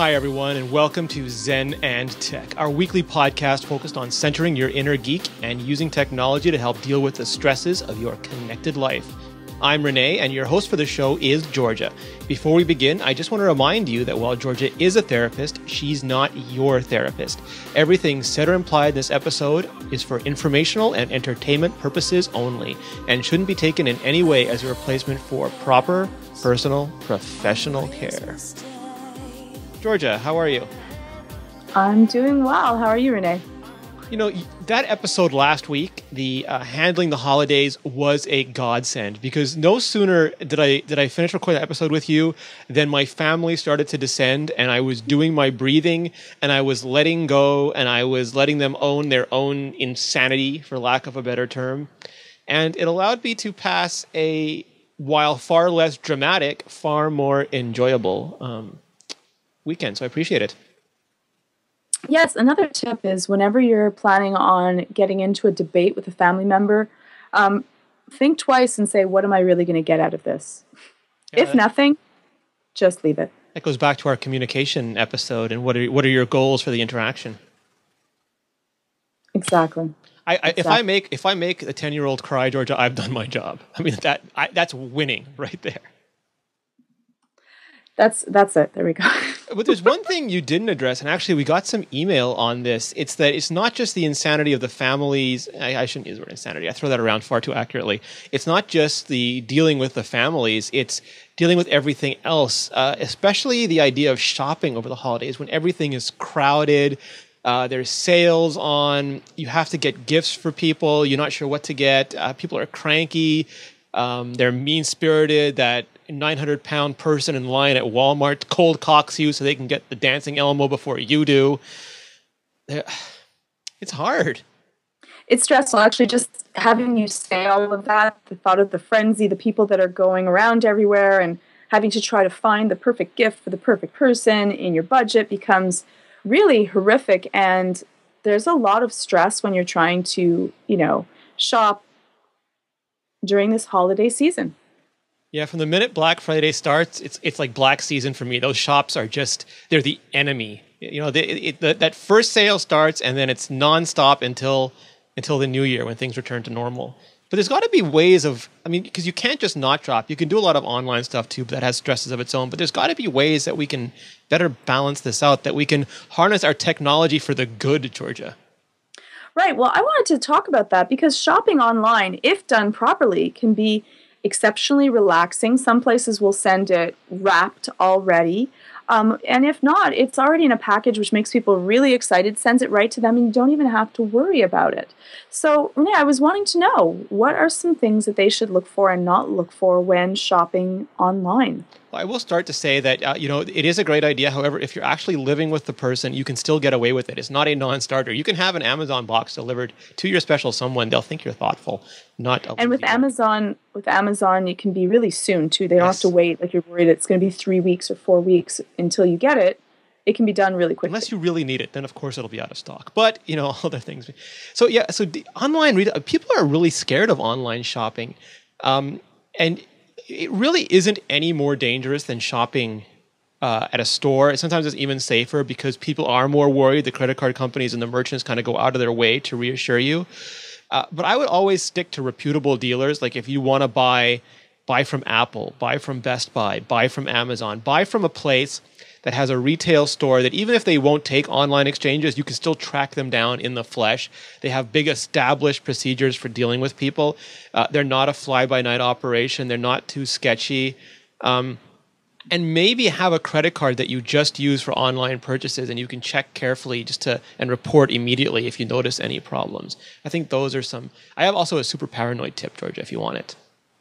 Hi, everyone, and welcome to Zen and Tech, our weekly podcast focused on centering your inner geek and using technology to help deal with the stresses of your connected life. I'm Rene, and your host for the show is Georgia. Before we begin, I just want to remind you that while Georgia is a therapist, she's not your therapist. Everything said or implied in this episode is for informational and entertainment purposes only, and shouldn't be taken in any way as a replacement for proper, personal, professional care. Georgia, how are you? I'm doing well. How are you, Rene? You know, that episode last week, the handling the holidays, was a godsend because no sooner did I finish recording that episode with you than my family started to descend, and I was doing my breathing, and I was letting go, and I was letting them own their own insanity, for lack of a better term. And it allowed me to pass a, while far less dramatic, far more enjoyable weekend. So I appreciate it. Yes, another tip is whenever you're planning on getting into a debate with a family member, think twice and say, what am I really going to get out of this? Yeah, if nothing, just leave it. That goes back to our communication episode and what are your goals for the interaction? Exactly. If I make a 10-year-old cry, Georgia, I've done my job. I mean, that's winning right there. That's it. There we go. But there's one thing you didn't address, and actually we got some email on this. It's that it's not just the insanity of the families. I shouldn't use the word insanity. I throw that around far too accurately. It's not just the dealing with the families. It's dealing with everything else, especially the idea of shopping over the holidays when everything is crowded. There's sales on. You have to get gifts for people. You're not sure what to get. People are cranky. They're mean-spirited. That 900-pound person in line at Walmart cold cocks you so they can get the dancing Elmo before you do. It's hard. It's stressful. Actually, just having you say all of that, the thought of the frenzy, the people that are going around everywhere and having to try to find the perfect gift for the perfect person in your budget becomes really horrific. And there's a lot of stress when you're trying to, shop during this holiday season. Yeah, from the minute Black Friday starts, it's like black season for me. Those shops are they're the enemy. That first sale starts, and then it's nonstop until the new year when things return to normal. But there's got to be ways because you can't just not shop. You can do a lot of online stuff too, but that has stresses of its own. But there's got to be ways that we can better balance this out, that we can harness our technology for the good, Georgia. Right. Well, I wanted to talk about that because shopping online, if done properly, can be exceptionally relaxing. Some places will send it wrapped already. And if not, it's already in a package, which makes people really excited, sends it right to them, and you don't even have to worry about it. So, Rene, I was wanting to know, what are some things that they should look for and not look for when shopping online? Well, I will start to say that, it is a great idea. However, if you're actually living with the person, you can still get away with it. It's not a non-starter. You can have an Amazon box delivered to your special someone. They'll think you're thoughtful, not a And with Amazon, it can be really soon, too. They don't have to wait like you're worried it's going to be 3 weeks or 4 weeks until you get it. It can be done really quickly. Unless you really need it, then of course it'll be out of stock. But, other things. So online retail, people are really scared of online shopping. And it really isn't any more dangerous than shopping at a store. Sometimes it's even safer because people are more worried. The credit card companies and the merchants kind of go out of their way to reassure you. But I would always stick to reputable dealers. Like if you want to buy from Apple, buy from Best Buy, buy from Amazon, buy from a place that has a retail store that even if they won't take online exchanges, you can still track them down in the flesh. They have big established procedures for dealing with people. They're not a fly-by-night operation. They're not too sketchy. And maybe have a credit card that you just use for online purchases and you can check carefully and report immediately if you notice any problems. I think those are some. I have also a super paranoid tip, Georgia, if you want it.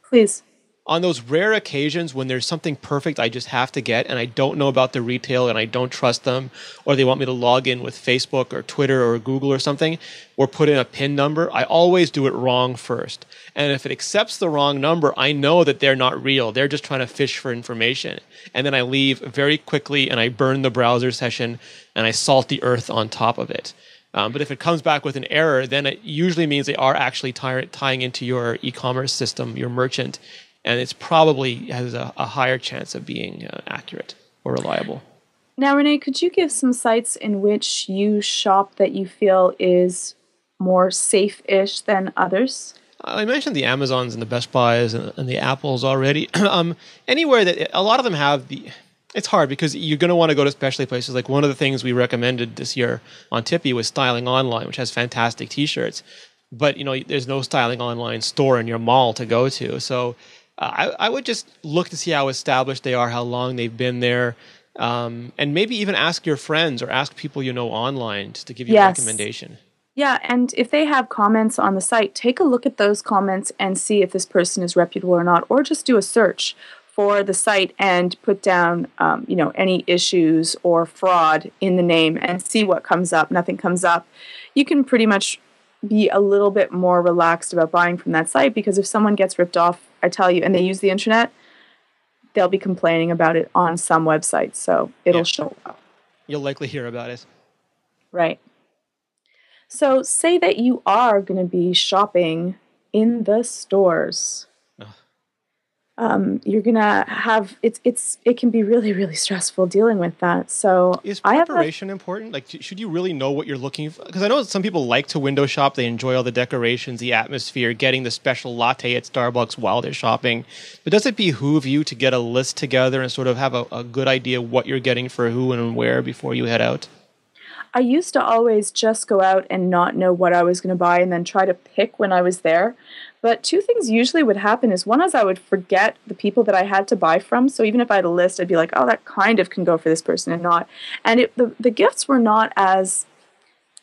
Please. On those rare occasions when there's something perfect I just have to get and I don't know about the retail and I don't trust them, or they want me to log in with Facebook or Twitter or Google or something, or put in a PIN number, I always do it wrong first. And if it accepts the wrong number, I know that they're not real. They're just trying to fish for information. And then I leave very quickly and I burn the browser session and I salt the earth on top of it. But if it comes back with an error, then it usually means they are actually tying into your e-commerce system, your merchant, and it's probably has a higher chance of being accurate or reliable. Now, Renee, could you give some sites in which you shop that you feel is more safe-ish than others? I mentioned the Amazons and the Best Buys and the Apples already. Anywhere that a lot of them have the, it's hard because you're going to want to go to specialty places. Like one of the things we recommended this year on Tippy was Styling Online, which has fantastic T-shirts. But there's no Styling Online store in your mall to go to. So I would just look to see how established they are, how long they've been there, and maybe even ask your friends or ask people online to give you a recommendation. Yeah, and if they have comments on the site, take a look at those comments and see if this person is reputable or not, or just do a search for the site and put down, any issues or fraud in the name and see what comes up. Nothing comes up. You can pretty much be a little bit more relaxed about buying from that site, because if someone gets ripped off, I tell you, and they use the internet, they'll be complaining about it on some websites, so it'll show up. You'll likely hear about it. Right. So say that you are going to be shopping in the stores. You're going to have, it can be really, really stressful dealing with that. So is preparation important? Like, should you really know what you're looking for? Because I know some people like to window shop. They enjoy all the decorations, the atmosphere, getting the special latte at Starbucks while they're shopping. But does it behoove you to get a list together and sort of have a good idea what you're getting for who and where before you head out? I used to always just go out and not know what I was going to buy and then try to pick when I was there. But two things usually would happen is, one is I would forget the people that I had to buy from. So even if I had a list, I'd be like, oh, that kind of can go for this person and not. And the gifts were not as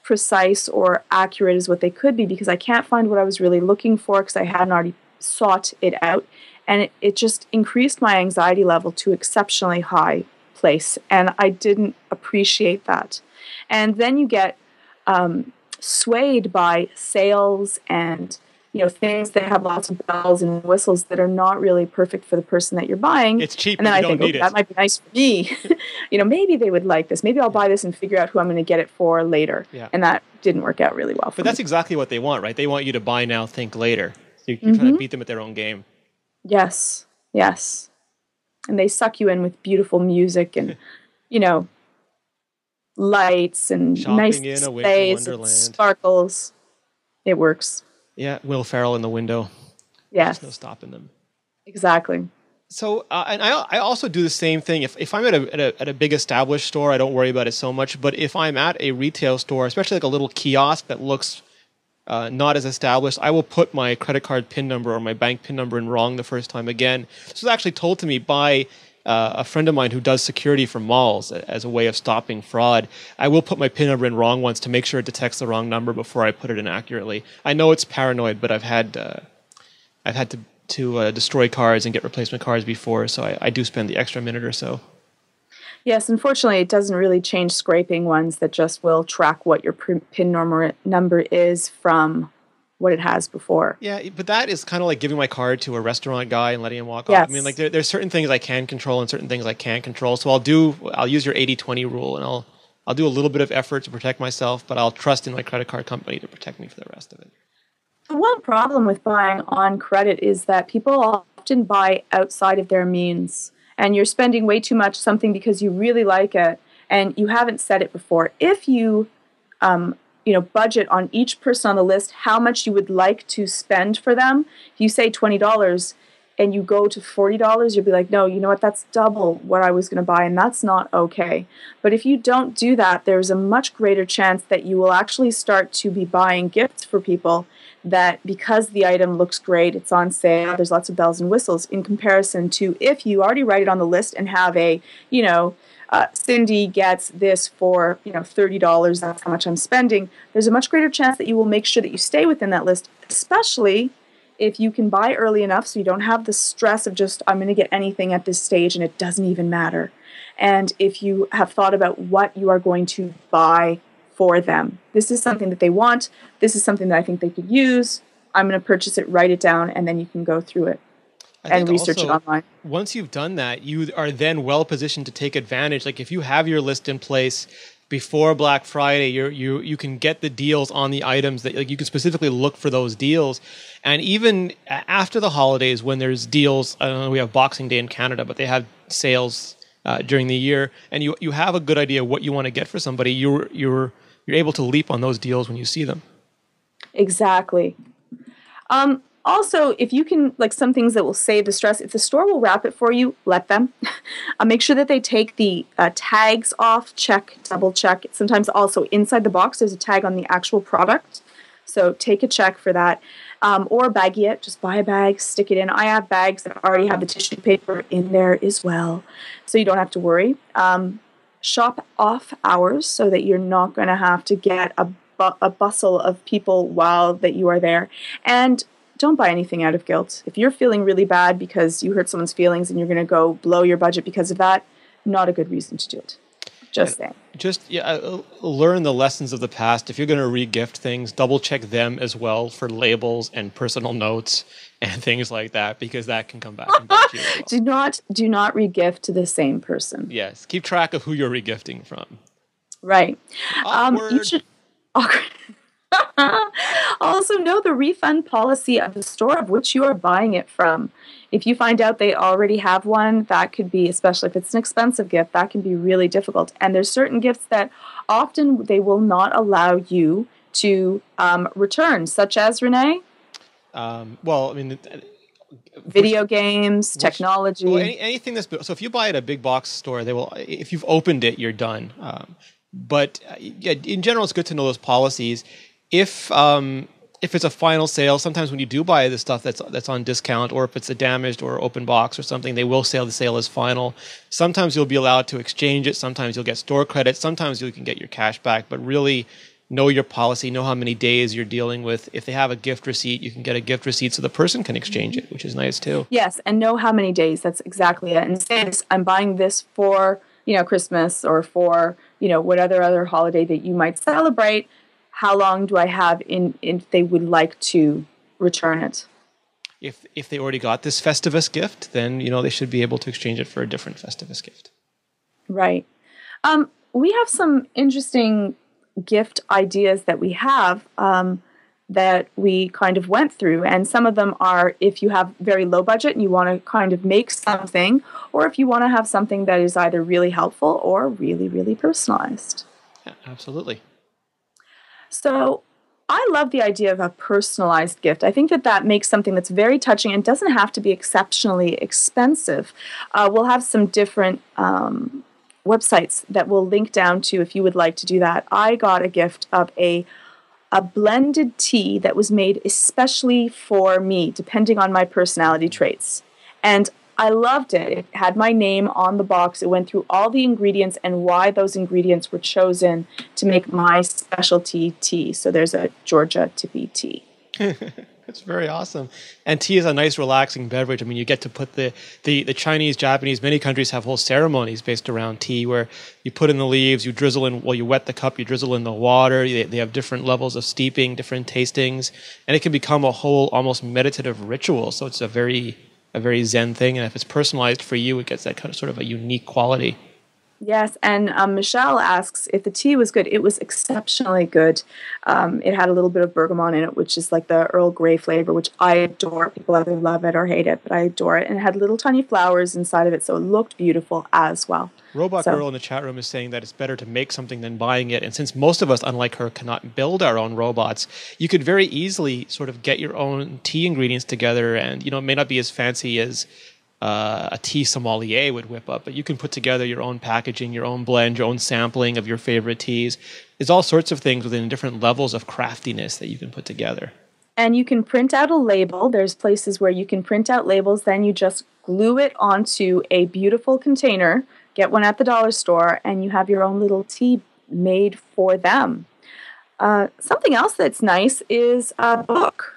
precise or accurate as what they could be, because I can't find what I was really looking for because I hadn't already sought it out. And it just increased my anxiety level to exceptionally high place. And I didn't appreciate that. And then you get swayed by sales and things that have lots of bells and whistles that are not really perfect for the person that you're buying. It's cheap, and then I think, need it. That might be nice for me. Maybe they would like this. Maybe I'll buy this and figure out who I'm going to get it for later. Yeah. And that didn't work out really well for me. But that's exactly what they want, right? They want you to buy now, think later. So you're trying to beat them at their own game. Yes. And they suck you in with beautiful music and, lights and shopping nice displays and sparkles. It works. Yeah, Will Ferrell in the window. Yes. There's no stopping them. Exactly. So, and I also do the same thing. If I'm at a big established store, I don't worry about it so much. But if I'm at a retail store, especially like a little kiosk that looks not as established, I will put my credit card PIN number or my bank PIN number in wrong the first time again. This was actually told to me by a friend of mine who does security for malls as a way of stopping fraud. I will put my PIN number in wrong once to make sure it detects the wrong number before I put it in accurately. I know it's paranoid, but I've had to destroy cards and get replacement cards before, so I do spend the extra minute or so. Yes, unfortunately, it doesn't really change scraping ones that just will track what your PIN number is from what it has before. Yeah, but that is kind of like giving my card to a restaurant guy and letting him walk off. I mean, like there's certain things I can control and certain things I can't control. So I'll use your 80-20 rule, and I'll do a little bit of effort to protect myself, but I'll trust in my credit card company to protect me for the rest of it. The one problem with buying on credit is that people often buy outside of their means, and you're spending way too much something because you really like it and you haven't said it before. If you budget on each person on the list how much you would like to spend for them. If you say $20 and you go to $40, you'll be like, no, you know what, that's double what I was going to buy, and that's not okay. But if you don't do that, there's a much greater chance that you will actually start to be buying gifts for people that, because the item looks great, it's on sale, there's lots of bells and whistles, in comparison to if you already write it on the list and have a, Cindy gets this for, $30, that's how much I'm spending. There's a much greater chance that you will make sure that you stay within that list, especially if you can buy early enough so you don't have the stress of just, I'm going to get anything at this stage and it doesn't even matter. And if you have thought about what you are going to buy for them. This is something that they want. This is something that I think they could use. I'm going to purchase it, write it down, and then you can go through it and research it online. Once you've done that, you are then well positioned to take advantage. Like if you have your list in place before Black Friday, you can get the deals on the items that, like, you can specifically look for those deals. And even after the holidays, when there's deals, I don't know, we have Boxing Day in Canada, but they have sales during the year, and you have a good idea what you want to get for somebody, you're able to leap on those deals when you see them. Exactly. Also, if you can, like some things that will save the stress, if the store will wrap it for you, let them. Make sure that they take the tags off, double check. Sometimes also inside the box, there's a tag on the actual product. So take a check for that. Or baggie it, just buy a bag, stick it in. I have bags that already have the tissue paper in there as well, so you don't have to worry. Shop off hours so that you're not going to have to get a bustle of people while that you are there. And don't buy anything out of guilt. If you're feeling really bad because you hurt someone's feelings and you're going to go blow your budget because of that, not a good reason to do it. Just saying. Learn the lessons of the past. If you're going to re-gift things, double check them as well for labels and personal notes and things like that, because that can come back and bite you as well. Do not re-gift to the same person. Yes, keep track of who you're re-gifting from. Right. Awkward. You should. Awkward. Also, know the refund policy of the store of which you are buying it from. If you find out they already have one, that could be, especially if it's an expensive gift, that can be really difficult. And there's certain gifts that often they will not allow you to return, such as, Rene? Video games, technology. Well, anything that's... So if you buy at a big box store, they will... If you've opened it, you're done. But in general, it's good to know those policies. If it's a final sale, sometimes when you do buy the stuff that's on discount, or if it's a damaged or open box or something, they will sell the sale as final. Sometimes you'll be allowed to exchange it. Sometimes you'll get store credit. Sometimes you can get your cash back. But really, know your policy. Know how many days you're dealing with. If they have a gift receipt, you can get a gift receipt so the person can exchange it, which is nice too. Yes, and know how many days. That's exactly it. And say, I'm buying this for Christmas or for whatever other holiday that you might celebrate. How long do I have if they would like to return it? If they already got this Festivus gift, then they should be able to exchange it for a different Festivus gift. Right. We have some interesting gift ideas that we have that we kind of went through, and some of them are if you have very low budget and you want to kind of make something, or if you want to have something that is either really helpful or really, really personalized. Yeah, absolutely. So I love the idea of a personalized gift. I think that makes something that's very touching and doesn't have to be exceptionally expensive. We'll have some different websites that we'll link down to if you would like to do that. I got a gift of a blended tea that was made especially for me, depending on my personality traits. And I loved it. It had my name on the box. It went through all the ingredients and why those ingredients were chosen to make my specialty tea. So there's a Georgia Tippy tea. That's very awesome. And tea is a nice, relaxing beverage. I mean, you get to put the Chinese, Japanese, many countries have whole ceremonies based around tea where you put in the leaves, you drizzle in, you wet the cup, you drizzle in the water. They have different levels of steeping, different tastings, and it can become a whole almost meditative ritual. So it's a very Zen thing. And if it's personalized for you, it gets that kind of sort of a unique quality. Yes, and Michelle asks if the tea was good. It was exceptionally good. It had a little bit of bergamot in it, which is like the Earl Grey flavor, which I adore. People either love it or hate it, but I adore it. And it had little tiny flowers inside of it, so it looked beautiful as well. Girl in the chat room is saying that it's better to make something than buying it. And since most of us, unlike her, cannot build our own robots, you could very easily sort of get your own tea ingredients together. And, it may not be as fancy as a tea sommelier would whip up, but you can put together your own packaging, your own blend, your own sampling of your favorite teas. There's all sorts of things within different levels of craftiness that you can put together. And you can print out a label. There's places where you can print out labels, then you just glue it onto a beautiful container, get one at the dollar store, and you have your own little tea made for them. Something else that's nice is a book.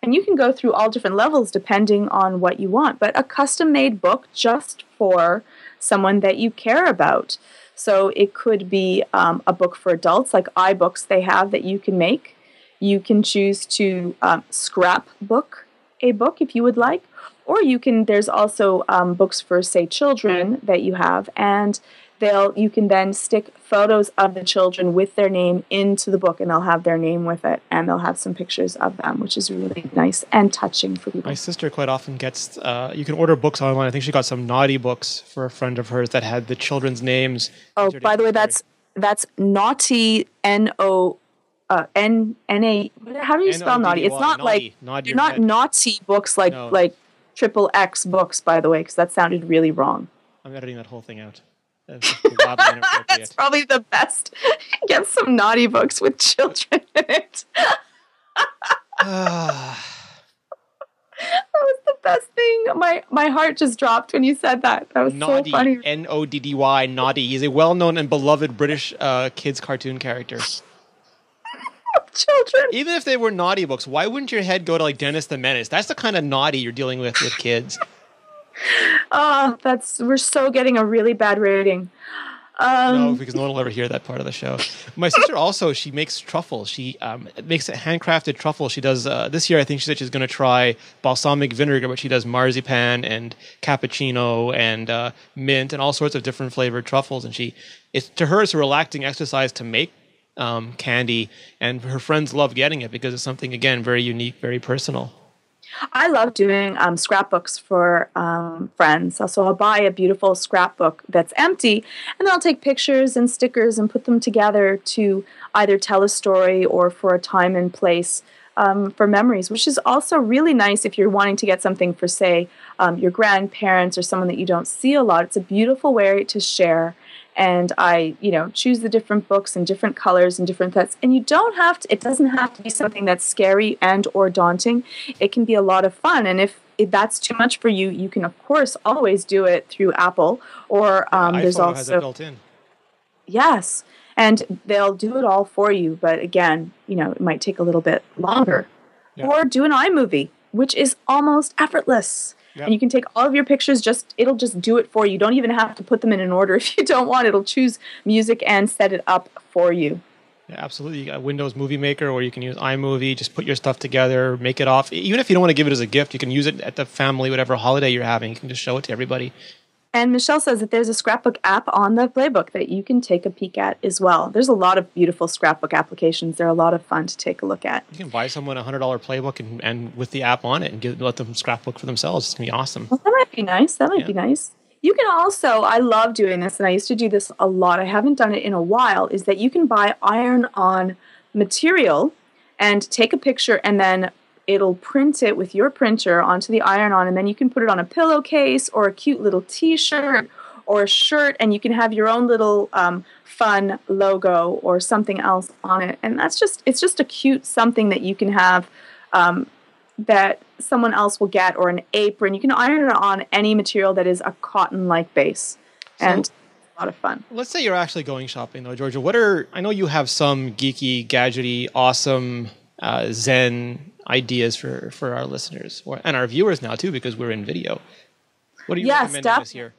And you can go through all different levels depending on what you want, but a custom-made book just for someone that you care about. So it could be a book for adults, like iBooks they have that you can make. You can choose to scrapbook a book if you would like, or there's also books for, say, children that you have, and you can then stick photos of the children with their name into the book, and they'll have their name with it, and they'll have some pictures of them, which is really nice and touching for people. My sister quite often gets, you can order books online. I think she got some naughty books for a friend of hers that had the children's names. Oh, by the way, that's naughty, N-A, how do you spell naughty? It's not naughty, like, they're not naughty books like triple X books, by the way, because that sounded really wrong. I'm editing that whole thing out. That's probably the best. Get some naughty books with children in it. That was the best thing. My heart just dropped when you said that. That was Noddy, so funny. Noddy, Noddy. He's a well-known and beloved British kids cartoon character. Children. Even if they were naughty books, why wouldn't your head go to like Dennis the Menace? That's the kind of naughty you're dealing with kids. We're so getting a really bad rating. No, because no one will ever hear that part of the show. My sister also, she makes truffles. She makes a handcrafted truffle. She does, this year I think she said she's going to try balsamic vinegar, but she does marzipan and cappuccino and mint and all sorts of different flavored truffles. And to her, it's a relaxing exercise to make candy, and her friends love getting it because it's something, again, very unique, very personal. I love doing scrapbooks for friends. So I'll buy a beautiful scrapbook that's empty, and then I'll take pictures and stickers and put them together to either tell a story or for a time and place for memories, which is also really nice if you're wanting to get something for, say, your grandparents or someone that you don't see a lot. It's a beautiful way to share. And I, choose the different books and different colors and different sets. And it doesn't have to be something that's scary and or daunting. It can be a lot of fun. And if that's too much for you, you can, of course, always do it through Apple. Or there's also has it built in. Yes. And they'll do it all for you. But again, it might take a little bit longer. Yeah. Or do an iMovie, which is almost effortless. Yep. And you can take all of your pictures, it'll just do it for you. You don't even have to put them in an order if you don't want. It'll choose music and set it up for you. Yeah, absolutely. You got Windows Movie Maker, or you can use iMovie, just put your stuff together, make it off. Even if you don't want to give it as a gift, you can use it at the family, whatever holiday you're having. You can just show it to everybody. And Michelle says that there's a scrapbook app on the Playbook that you can take a peek at as well. There's a lot of beautiful scrapbook applications. They're a lot of fun to take a look at. You can buy someone a $100 Playbook and with the app on it and let them scrapbook for themselves. It's going to be awesome. Well, that might be nice. That might be nice. You can also, I love doing this, and I used to do this a lot. I haven't done it in a while, is that you can buy iron-on material and take a picture, and then it'll print it with your printer onto the iron-on, and then you can put it on a pillowcase or a cute little T-shirt or a shirt, and you can have your own little fun logo or something else on it. And it's just a cute something that you can have that someone else will get, or an apron. You can iron it on any material that is a cotton-like base, and it's a lot of fun. Let's say you're actually going shopping, though, Georgia. I know you have some geeky, gadgety, awesome Zen ideas for our listeners and our viewers now too, because we're in video. What are you recommending this year?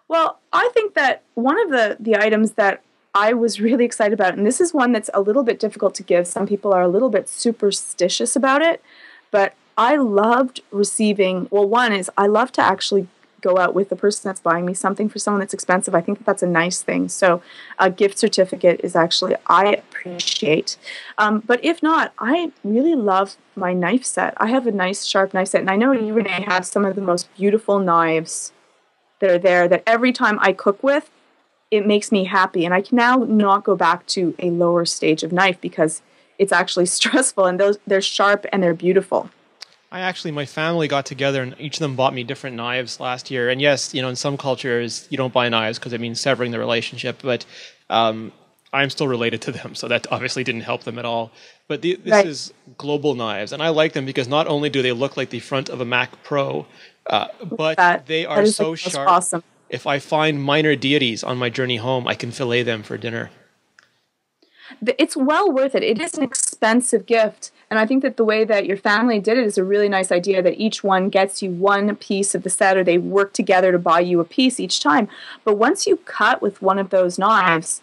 Well, I think that one of the items that I was really excited about, and this is one that's a little bit difficult to give. Some people are a little bit superstitious about it, but I loved receiving, well, one is I love to actually go out with the person that's buying me something for someone that's expensive. I think that's a nice thing. So a gift certificate is actually, I appreciate. But if not, I really love my knife set. I have a nice sharp knife set. And I know you, Rene, have some of the most beautiful knives that are there that every time I cook with, it makes me happy. And I can now not go back to a lower stage of knife because it's actually stressful. And they're sharp and they're beautiful. My family got together and each of them bought me different knives last year. And yes, in some cultures, you don't buy knives because it means severing the relationship. But I'm still related to them, so that obviously didn't help them at all. But this is global knives. And I like them because not only do they look like the front of a Mac Pro, but they are so sharp. Awesome. If I find minor deities on my journey home, I can fillet them for dinner. It's well worth it. It is an expensive gift. And I think that the way that your family did it is a really nice idea, that each one gets you one piece of the set, or they work together to buy you a piece each time. But once you cut with one of those knives,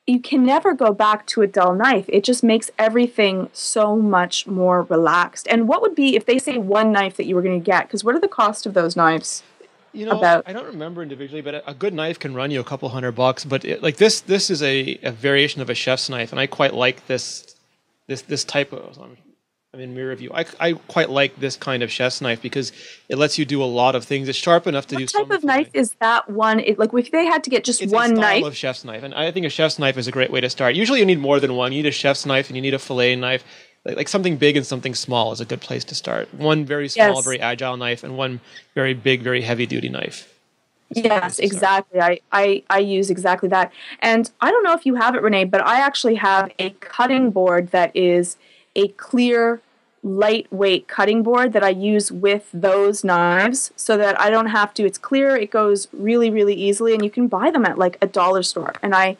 you can never go back to a dull knife. It just makes everything so much more relaxed. And what would be, if they say one knife that you were going to get, because what are the cost of those knives? about? I don't remember individually, but a good knife can run you a couple $100. But like this is a variation of a chef's knife, and I quite like this type of. I'm in mirror view. I quite like this kind of chef's knife because it lets you do a lot of things. It's sharp enough to do. What type of knife is that one? Like if they had to get just it's one a style knife of chef's knife, and I think a chef's knife is a great way to start. Usually, you need more than one. You need a chef's knife, and you need a fillet knife. Like something big and something small is a good place to start. One very small, very agile knife, and one very big, very heavy duty knife. Yes, exactly. I use exactly that. And I don't know if you have it, Rene, but I actually have a cutting board that is a clear, lightweight cutting board that I use with those knives so that I don't have to. It's clear, it goes really, really easily, and you can buy them at like a dollar store. And I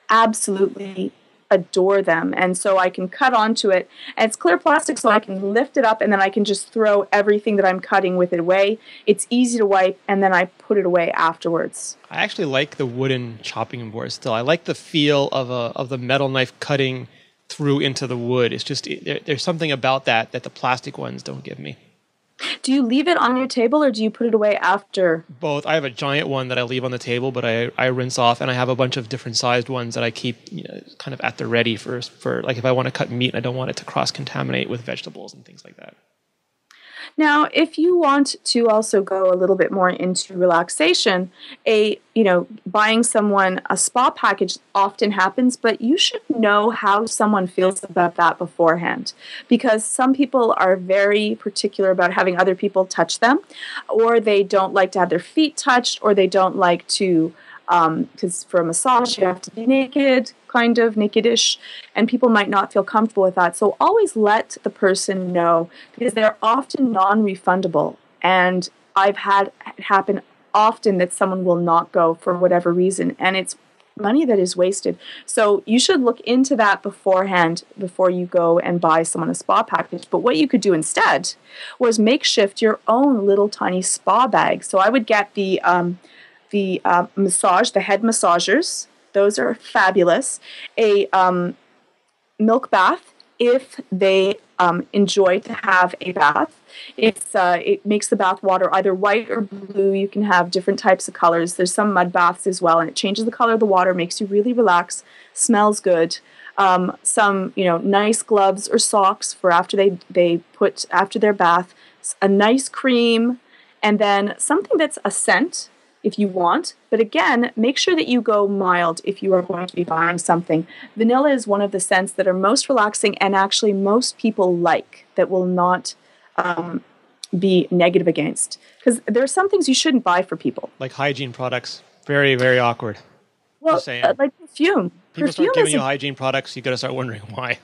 absolutely adore them. And so I can cut onto it, and it's clear plastic, so I can lift it up and then I can just throw everything that I'm cutting with it away. It's easy to wipe, and then I put it away afterwards. I actually like the wooden chopping board still. I like the feel of the metal knife cutting through into the wood. It's just there's something about that the plastic ones don't give me. Do you leave it on your table or do you put it away after? Both. I have a giant one that I leave on the table, but I rinse off, and I have a bunch of different sized ones that I keep kind of at the ready for like if I want to cut meat and I don't want it to cross contaminate with vegetables and things like that. Now, if you want to also go a little bit more into relaxation, buying someone a spa package often happens, but you should know how someone feels about that beforehand, because some people are very particular about having other people touch them, or they don't like to have their feet touched, or they don't like to, because for a massage you have to be naked, kind of naked-ish, and people might not feel comfortable with that. So always let the person know, because they're often non-refundable. And I've had it happen often that someone will not go for whatever reason, and it's money that is wasted. So you should look into that beforehand before you go and buy someone a spa package. But what you could do instead was makeshift your own little tiny spa bag. So I would get the head massagers. Those are fabulous. A milk bath, if they enjoy to have a bath. It makes the bath water either white or blue. You can have different types of colors. There's some mud baths as well, and it changes the color of the water, makes you really relax, smells good. Some nice gloves or socks for after they put after their bath. A nice cream, and then something that's a scent, if you want. But again, make sure that you go mild if you are going to be buying something. Vanilla is one of the scents that are most relaxing and actually most people like, that will not be negative against. Because there are some things you shouldn't buy for people. Like hygiene products. Very, very awkward. Well, like perfume. People start giving you hygiene products, you got to start wondering why.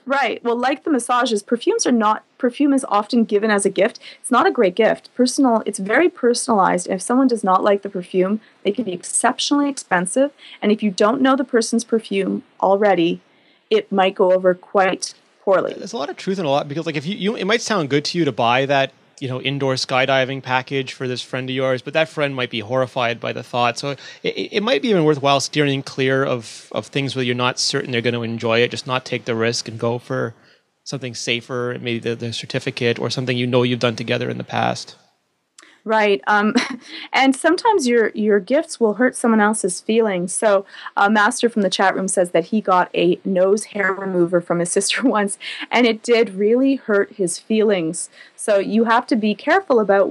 Right. Well, like the massages, perfume is often given as a gift. It's not a great gift. It's very personalized. If someone does not like the perfume, they can be exceptionally expensive. And if you don't know the person's perfume already, it might go over quite poorly. There's a lot of truth in a lot, because like if you it might sound good to you to buy that indoor skydiving package for this friend of yours, but that friend might be horrified by the thought. So it might be even worthwhile steering clear of things where you're not certain they're going to enjoy it. Just not take the risk and go for something safer, maybe the certificate or something you've done together in the past. Right. And sometimes your gifts will hurt someone else's feelings. So Master from the chat room says that he got a nose hair remover from his sister once, and it did really hurt his feelings. So you have to be careful about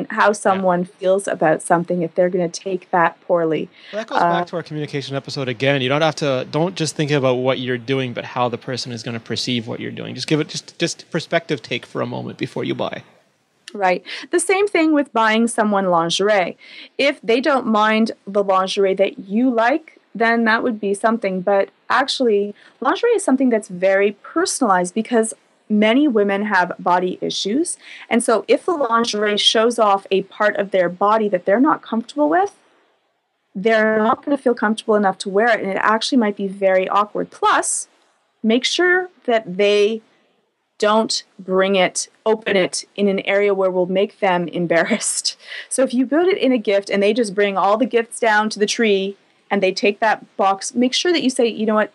how someone feels about something if they're going to take that poorly. Well, that goes back to our communication episode again. You don't just think about what you're doing, but how the person is going to perceive what you're doing. Just give it just perspective take for a moment before you buy. Right. The same thing with buying someone lingerie. If they don't mind the lingerie that you like, then that would be something. But actually, lingerie is something that's very personalized, because many women have body issues. And so if the lingerie shows off a part of their body that they're not comfortable with, they're not going to feel comfortable enough to wear it, and it actually might be very awkward. Plus, make sure that they don't open it in an area where will make them embarrassed. So if you put it in a gift and they just bring all the gifts down to the tree and they take that box, make sure that you say, you know what,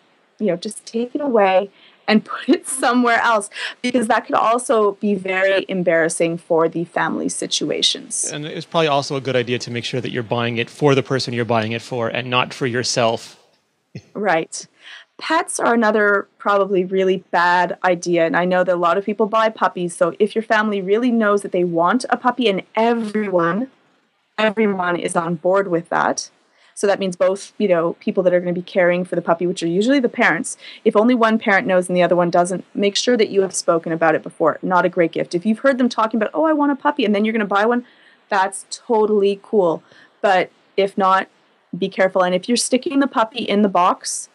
just take it away and put it somewhere else, because that could also be very embarrassing for the family situations. And it's probably also a good idea to make sure that you're buying it for the person you're buying it for and not for yourself. Right. Pets are another probably really bad idea. And I know that a lot of people buy puppies. So if your family really knows that they want a puppy, and everyone is on board with that. So that means both, people that are going to be caring for the puppy, which are usually the parents. If only one parent knows and the other one doesn't, make sure that you have spoken about it before. Not a great gift. If you've heard them talking about, oh, I want a puppy, and then you're going to buy one, that's totally cool. But if not, be careful. And if you're sticking the puppy in the box,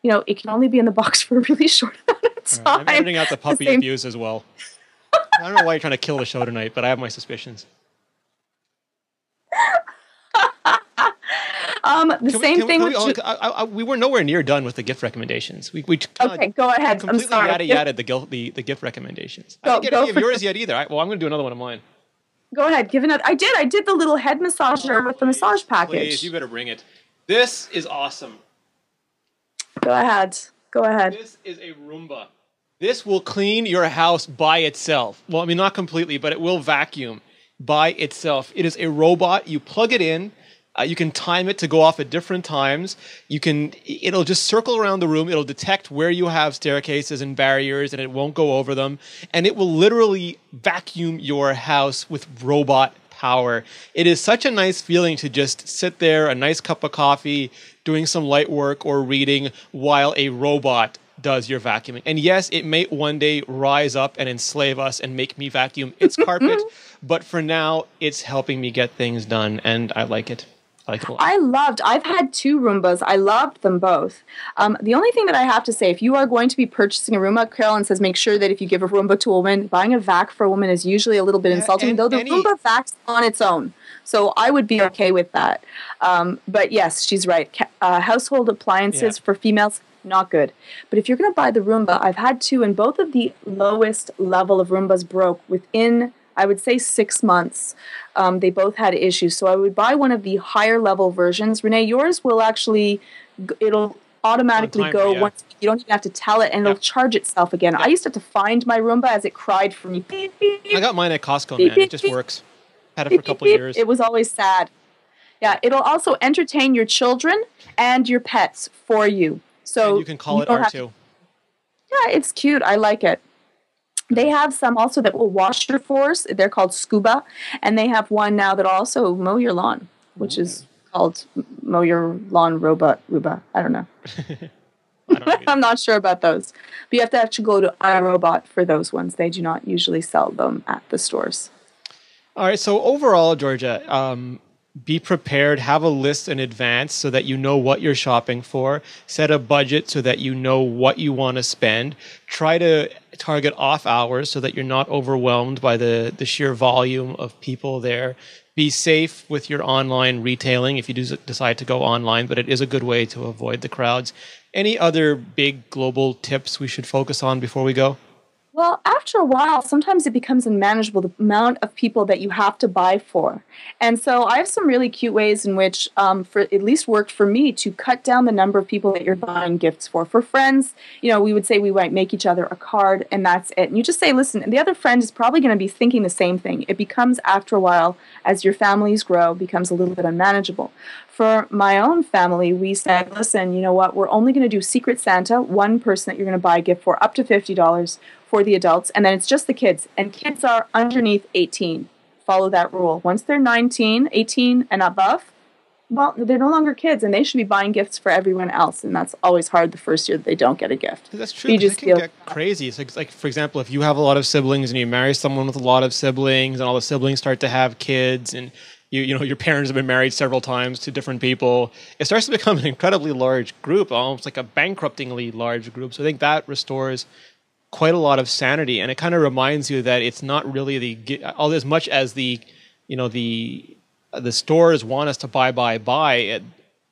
it can only be in the box for a really short amount of time. Right. I'm editing out the puppy abuse as well. I don't know why you're trying to kill the show tonight, but I have my suspicions. We were nowhere near done with the gift recommendations. We okay, go ahead. Completely I'm sorry. yada the gift recommendations. I didn't get any of yours yet either. I'm going to do another one of mine. Go ahead. Give another. I did the little head massager with the massage package. Please, you better bring it. This is awesome. Go ahead. This is a Roomba. This will clean your house by itself. Well, I mean, not completely, but it will vacuum by itself. It is a robot. You plug it in. You can time it to go off at different times. It'll just circle around the room. It'll detect where you have staircases and barriers, and it won't go over them. And it will literally vacuum your house with robot power. It is such a nice feeling to just sit there, a nice cup of coffee, doing some light work or reading while a robot does your vacuuming. And yes, it may one day rise up and enslave us and make me vacuum its carpet, but for now, it's helping me get things done, and I like it. I've had 2 Roombas. I loved them both. The only thing that I have to say, if you are going to be purchasing a Roomba, Carolyn says make sure that if you give a Roomba to a woman, buying a vac for a woman is usually a little bit insulting, though the Roomba vac's on its own. So I would be okay with that. But yes, she's right. Household appliances for females, not good. But if you're going to buy the Roomba, I've had 2, and both of the lowest level of Roombas broke within, I would say, 6 months. They both had issues. So I would buy one of the higher level versions. Renee, yours will actually, it'll automatically go once, you don't even have to tell it, and it'll charge itself again. I used to have to find my Roomba as it cried for me. Beep, beep, I got mine at Costco, man. It just works. Had it for a couple of years. It was always sad. Yeah, it'll also entertain your children and your pets for you. So and you can call it R2. Yeah, it's cute. I like it. They have some also that will wash your floors. They're called Scuba. And they have one now that also mow your lawn, which is called Mow Your Lawn Roomba. I don't know. I'm not sure about those. But you have to actually go to iRobot for those ones. They do not usually sell them at the stores. All right. So overall, Georgia, be prepared. Have a list in advance so that you know what you're shopping for. Set a budget so that you know what you want to spend. Try to target off hours so that you're not overwhelmed by the sheer volume of people there. Be safe with your online retailing if you do decide to go online, but it is a good way to avoid the crowds. Any other big global tips we should focus on before we go? Well, after a while, sometimes it becomes unmanageable, the amount of people that you have to buy for. And so I have some really cute ways in which, for at least worked for me, to cut down the number of people that you're buying gifts for. For friends, we would say we might make each other a card, and that's it. And you just say, listen, and the other friend is probably going to be thinking the same thing. It becomes, after a while, as your families grow, becomes a little bit unmanageable. For my own family, we said, listen, you know what, we're only going to do Secret Santa, one person that you're going to buy a gift for, up to $50 for the adults, and then it's just the kids. And kids are underneath 18. Follow that rule. Once they're 19, 18 and above, well, they're no longer kids, and they should be buying gifts for everyone else. And that's always hard the first year that they don't get a gift. That's true. It can get crazy. It's like, for example, if you have a lot of siblings and you marry someone with a lot of siblings, and all the siblings start to have kids, and your parents have been married several times to different people, it starts to become an incredibly large group, almost like a bankruptingly large group. So I think that restores quite a lot of sanity, and it kind of reminds you that it's not really all as much as the stores want us to buy.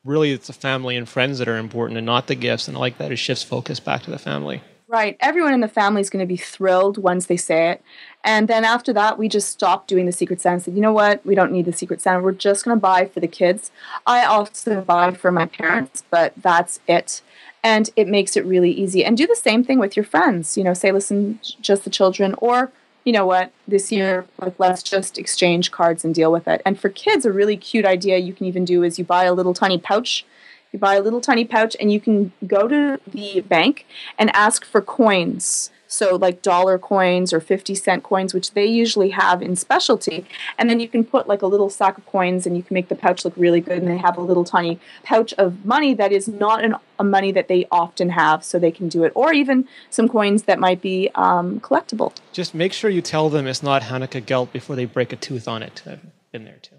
Really, it's the family and friends that are important, and not the gifts. And I like that it shifts focus back to the family. Right. Everyone in the family is going to be thrilled once they say it. And then after that, we just stopped doing the Secret Santa and said, you know what? We don't need the Secret Santa. We're just going to buy for the kids. I also buy for my parents, but that's it. And it makes it really easy. And do the same thing with your friends. You know, say, listen, just the children, or, you know what, this year, like, let's just exchange cards and deal with it. And for kids, a really cute idea you can even do is you buy a little tiny pouch. You buy a little tiny pouch and you can go to the bank and ask for coins. So like dollar coins or 50-cent coins, which they usually have in specialty. And then you can put like a little sack of coins and you can make the pouch look really good. And they have a little tiny pouch of money that is not a money that they often have, so they can do it. Or even some coins that might be collectible. Just make sure you tell them it's not Hanukkah gelt before they break a tooth on it. I've been there too.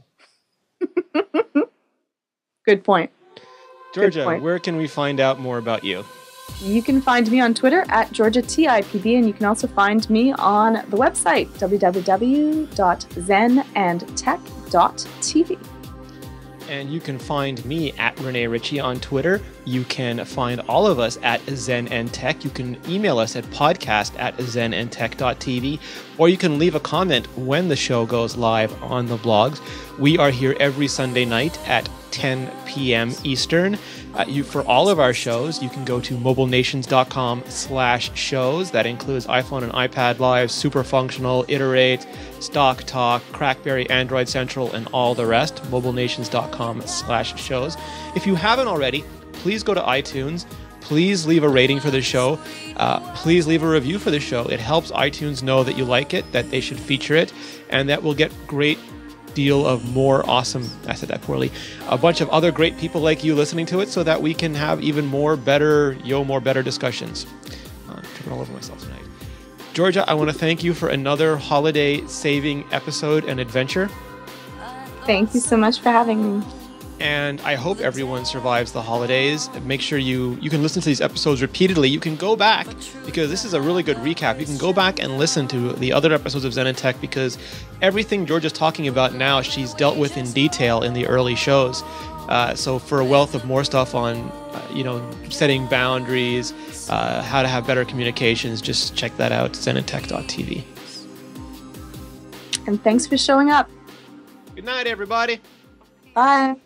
Good point. Georgia, where can we find out more about you? You can find me on Twitter at GeorgiaTIPB, and you can also find me on the website, www.ZENandTECH.tv. And you can find me at Rene Ritchie on Twitter. You can find all of us at ZENandTECH. You can email us at podcast@ZENandTECH.tv, or you can leave a comment when the show goes live on the blogs. We are here every Sunday night at 10 p.m. Eastern. For all of our shows, you can go to mobilenations.com/shows. That includes iPhone and iPad Live, Super Functional, Iterate, Stock Talk, Crackberry, Android Central, and all the rest. mobilenations.com/shows. If you haven't already, please go to iTunes. Please leave a rating for the show. Please leave a review for the show. It helps iTunes know that you like it, that they should feature it, and that will get great deal of more awesome, I said that poorly, a bunch of other great people like you listening to it, so that we can have even more better discussions. I'm tripping all over myself tonight. Georgia, I want to thank you for another holiday-saving episode and adventure. Thank you so much for having me. And I hope everyone survives the holidays. Make sure you can listen to these episodes repeatedly. You can go back, because this is a really good recap. You can go back and listen to the other episodes of Zen and Tech, because everything Georgia's talking about now, she's dealt with in detail in the early shows. So for a wealth of more stuff on, setting boundaries, how to have better communications, just check that out, ZENandTECH.tv. And thanks for showing up. Good night, everybody. Bye.